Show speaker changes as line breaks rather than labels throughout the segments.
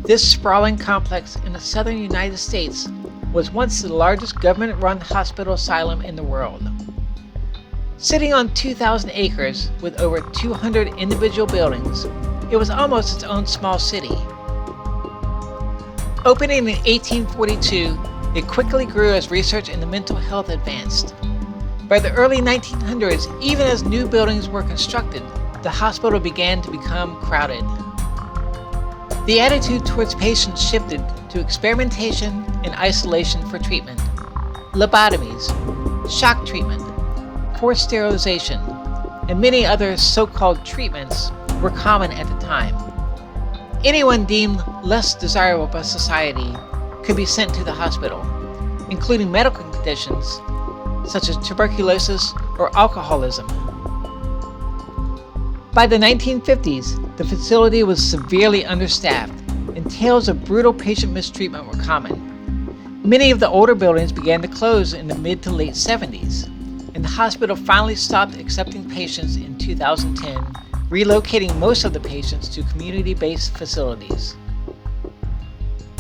This sprawling complex in the southern United States was once the largest government-run hospital asylum in the world. Sitting on 2,000 acres with over 200 individual buildings, it was almost its own small city. Opening in 1842, it quickly grew as research into mental health advanced. By the early 1900s, even as new buildings were constructed, the hospital began to become crowded. The attitude towards patients shifted to experimentation and isolation for treatment. Lobotomies, shock treatment, forced sterilization, and many other so-called treatments were common at the time. Anyone deemed less desirable by society could be sent to the hospital, including medical conditions such as tuberculosis or alcoholism. By the 1950s, the facility was severely understaffed, and tales of brutal patient mistreatment were common. Many of the older buildings began to close in the mid to late 70s, and the hospital finally stopped accepting patients in 2010, relocating most of the patients to community-based facilities.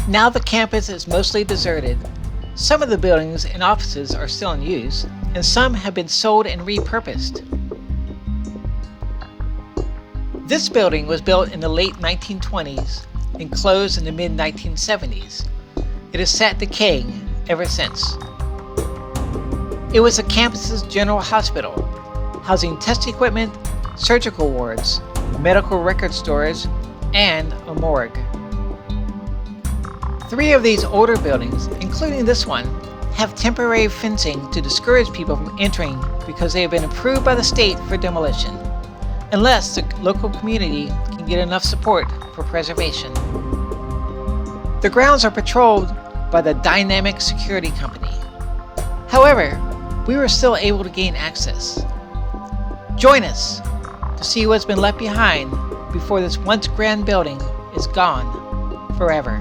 Now the campus is mostly deserted. Some of the buildings and offices are still in use, and some have been sold and repurposed. This building was built in the late 1920s and closed in the mid-1970s. It has sat decaying ever since. It was the campus's general hospital, housing test equipment, surgical wards, medical record storage, and a morgue. 3 of these older buildings, including this one, have temporary fencing to discourage people from entering because they have been approved by the state for demolition, unless the local community can get enough support for preservation. The grounds are patrolled by the Dynamic Security Company. However, we were still able to gain access. Join us to see what's been left behind before this once grand building is gone forever.